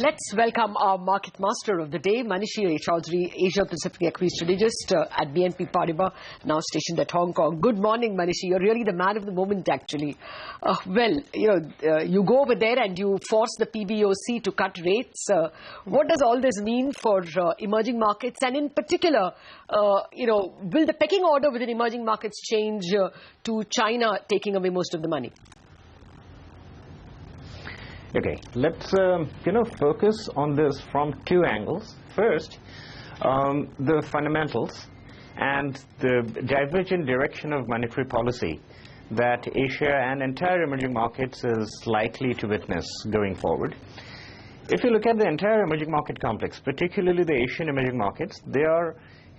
Let's welcome our market master of the day, Manishi Raychaudhuri, Asia Pacific Equity Strategist at BNP Paribas, now stationed at Hong Kong. Good morning, Manishi. You're really the man of the moment, actually. You go over there and you force the PBOC to cut rates. What does all this mean for emerging markets? And in particular, will the pecking order within emerging markets change to China taking away most of the money? Okay, let's focus on this from two angles. First, the fundamentals and the divergent direction of monetary policy that Asia and entire emerging markets is likely to witness going forward. If you look at the entire emerging market complex, particularly the Asian emerging markets, they are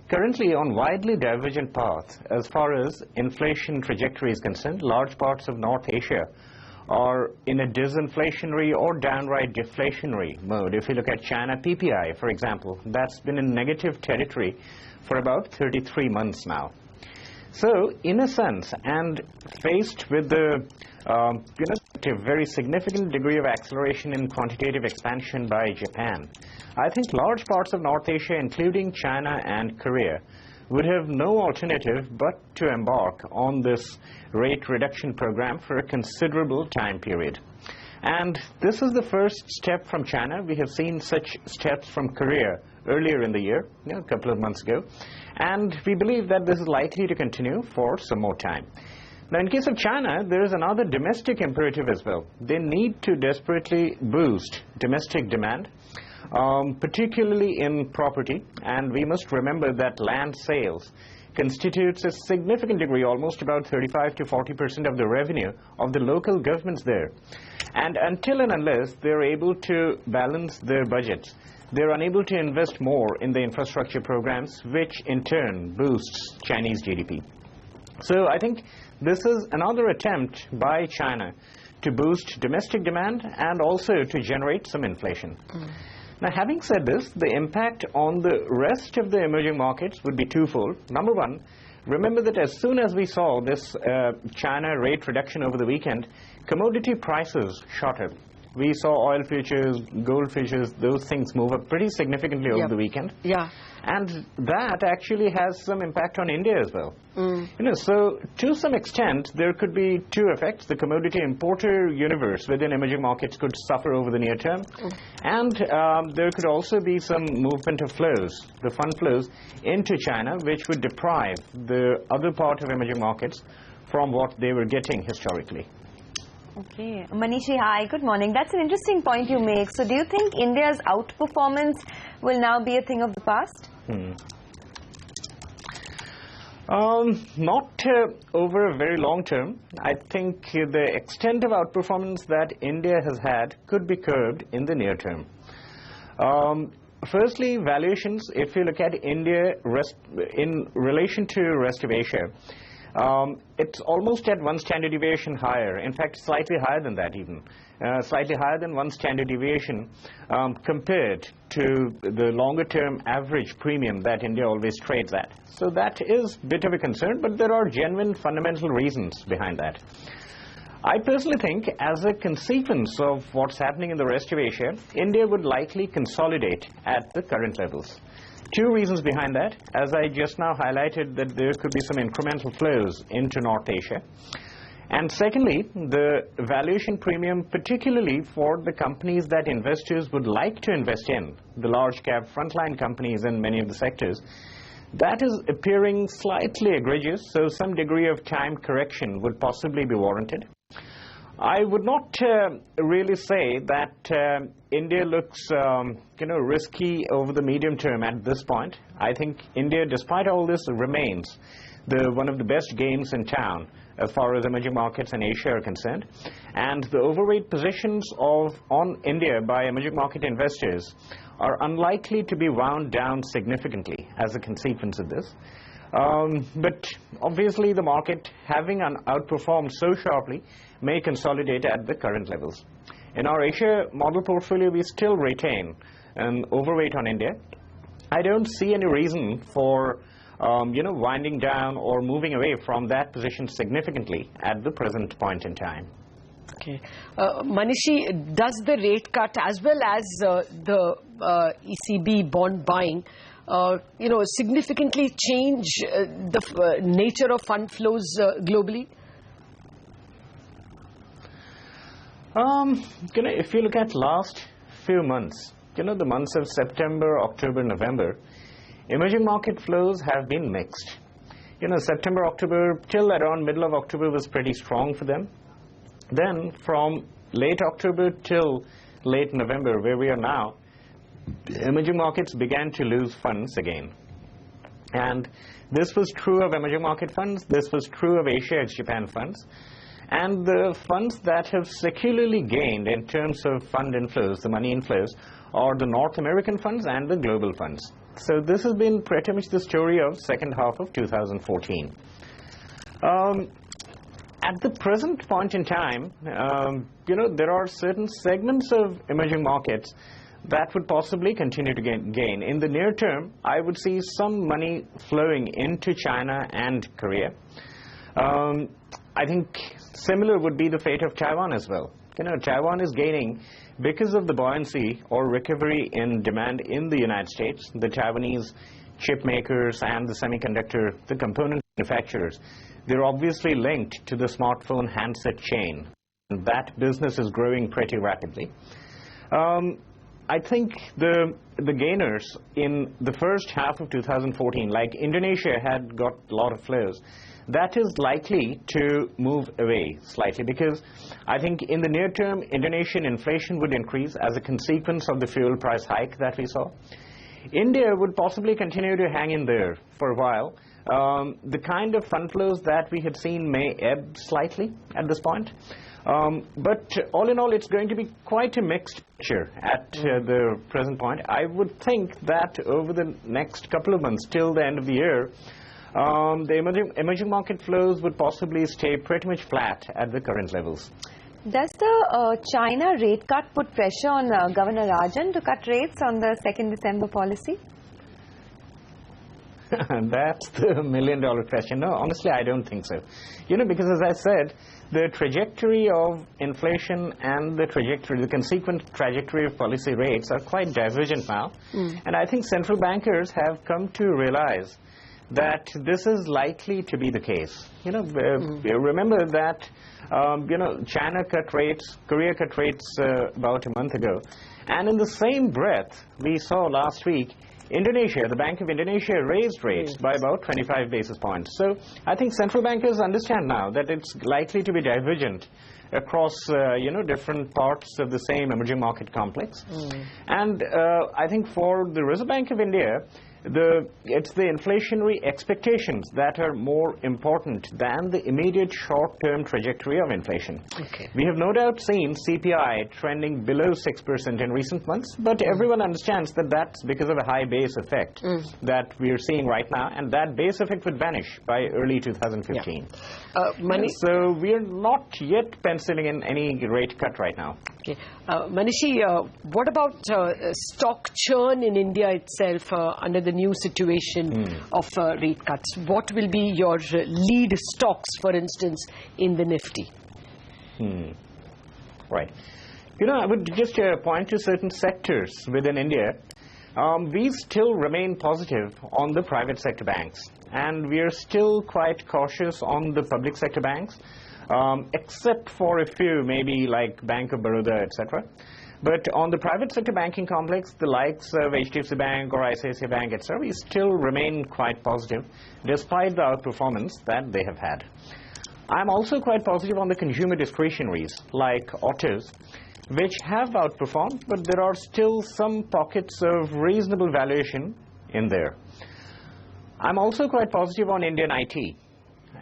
currently on widely divergent paths as far as inflation trajectory is concerned. Large parts of North Asia are in a disinflationary or downright deflationary mode. If you look at China PPI, for example, that's been in negative territory for about 33 months now. So, in a sense, and faced with the very significant degree of acceleration in quantitative expansion by Japan, I think large parts of North Asia, including China and Korea, would have no alternative but to embark on this rate reduction program for a considerable time period. And this is the first step from China. We have seen such steps from Korea earlier in the year, a couple of months ago, and we believe that this is likely to continue for some more time. Now, in case of China, there is another domestic imperative as well. They need to desperately boost domestic demand, particularly in property, and we must remember that land sales constitutes a significant degree, almost about 35 to 40% of the revenue of the local governments there. And until and unless they're able to balance their budgets, they're unable to invest more in the infrastructure programs, which in turn boosts Chinese GDP. So I think this is another attempt by China to boost domestic demand and also to generate some inflation. Now, having said this, the impact on the rest of the emerging markets would be twofold. Number one, remember that as soon as we saw this China rate reduction over the weekend, commodity prices shot up. We saw oil futures, gold futures, those things move up pretty significantly over the weekend. Yeah. And that actually has some impact on India as well. So to some extent, there could be two effects. The commodity importer universe within emerging markets could suffer over the near term. And there could also be some movement of flows, the fund flows, into China, which would deprive the other part of emerging markets from what they were getting historically. Okay. Manishi, hi. Good morning. That's an interesting point you make. So do you think India's outperformance will now be a thing of the past? Not over a very long term. I think the extent of outperformance that India has had could be curbed in the near term. Firstly, valuations, if you look at India in relation to the rest of Asia, it's almost at one standard deviation higher. In fact, slightly higher than that even. Slightly higher than one standard deviation compared to the longer-term average premium that India always trades at. So that is a bit of a concern, but there are genuine fundamental reasons behind that. I personally think, as a consequence of what's happening in the rest of Asia, India would likely consolidate at the current levels. Two reasons behind that. As I just now highlighted, that there could be some incremental flows into North Asia. And secondly, the valuation premium, particularly for the companies that investors would like to invest in, the large cap frontline companies in many of the sectors, that is appearing slightly egregious, so some degree of time correction would possibly be warranted. I would not really say that India looks risky over the medium term at this point. I think India, despite all this, remains one of the best games in town as far as emerging markets in Asia are concerned. And the overweight positions on India by emerging market investors are unlikely to be wound down significantly as a consequence of this. But obviously the market, having outperformed so sharply, may consolidate at the current levels. In our Asia model portfolio, we still retain an overweight on India. I don't see any reason for winding down or moving away from that position significantly at the present point in time. Okay. Manishi, does the rate cut as well as the ECB bond buying, significantly change the nature of fund flows globally? If you look at last few months, the months of September, October, November, emerging market flows have been mixed. September, October, till around middle of October was pretty strong for them. Then from late October till late November, where we are now, emerging markets began to lose funds again. And this was true of emerging market funds, this was true of Asia ex-Japan funds. And the funds that have secularly gained in terms of fund inflows, the money inflows, are the North American funds and the global funds. So this has been pretty much the story of second half of 2014. At the present point in time, there are certain segments of emerging markets that would possibly continue to gain. In the near term, I would see some money flowing into China and Korea. I think similar would be the fate of Taiwan as well. Taiwan is gaining because of the buoyancy or recovery in demand in the United States. The Taiwanese chip makers and the semiconductor, the component manufacturers, they're obviously linked to the smartphone handset chain. And that business is growing pretty rapidly. I think the gainers in the first half of 2014, like Indonesia had got a lot of flows, that is likely to move away slightly because I think in the near term, Indonesian inflation would increase as a consequence of the fuel price hike that we saw. India would possibly continue to hang in there for a while. The kind of fund flows that we had seen may ebb slightly at this point. But all in all, it's going to be quite a mixed picture at the present point. I would think that over the next couple of months, till the end of the year, the emerging market flows would possibly stay pretty much flat at the current levels. Does the China rate cut put pressure on Governor Rajan to cut rates on the 2nd December policy? That's the million-dollar question. No, honestly, I don't think so. Because as I said, the trajectory of inflation and the consequent trajectory of policy rates are quite divergent now. And I think central bankers have come to realize that this is likely to be the case. Remember that, China cut rates, Korea cut rates about a month ago. And in the same breath, we saw last week, Indonesia, the Bank of Indonesia raised rates by about 25 basis points. So I think central bankers understand now that it's likely to be divergent across, different parts of the same emerging market complex. And I think for the Reserve Bank of India, it's the inflationary expectations that are more important than the immediate short-term trajectory of inflation. Okay. We have no doubt seen CPI trending below 6% in recent months, but everyone understands that that's because of a high base effect that we are seeing right now, and that base effect would vanish by early 2015. So we are not yet penciling in any rate cut right now. Okay. Manishi, what about stock churn in India itself under the new situation of rate cuts? What will be your lead stocks, for instance, in the Nifty? Right. I would just point to certain sectors within India. We still remain positive on the private sector banks, and we are still quite cautious on the public sector banks, except for a few, maybe like Bank of Baroda, etc. But on the private sector banking complex, the likes of HDFC Bank or ICICI Bank, etc., we still remain quite positive, despite the outperformance that they have had. I'm also quite positive on the consumer discretionaries, like autos, which have outperformed, but there are still some pockets of reasonable valuation in there. I'm also quite positive on Indian IT.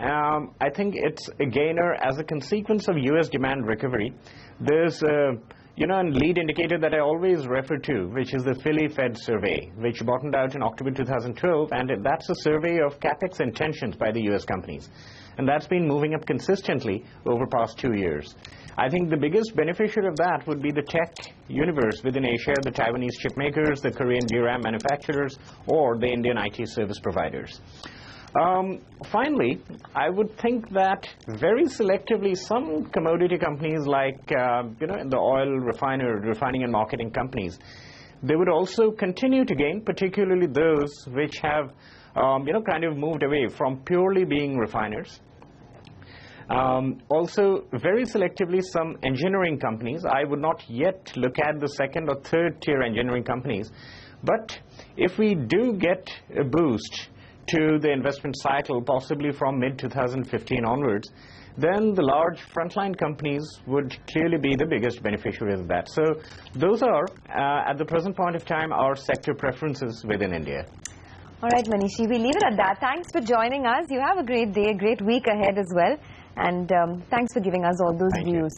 I think it's a gainer as a consequence of US demand recovery. There's a lead indicator that I always refer to, which is the Philly Fed survey, which bottomed out in October 2012, and that's a survey of capex intentions by the US companies. And that's been moving up consistently over past 2 years. I think the biggest beneficiary of that would be the tech universe within Asia, the Taiwanese chip makers, the Korean DRAM manufacturers, or the Indian IT service providers. Finally, I would think that very selectively some commodity companies like, the oil refining and marketing companies, they would also continue to gain, particularly those which have, kind of moved away from purely being refiners. Also, very selectively, some engineering companies. I would not yet look at the second or third tier engineering companies. But if we do get a boost to the investment cycle, possibly from mid-2015 onwards, then the large frontline companies would clearly be the biggest beneficiaries of that. So those are, at the present point of time, our sector preferences within India. All right, Manishi, we leave it at that. Thanks for joining us. You have a great day, a great week ahead as well. And thanks for giving us all those views.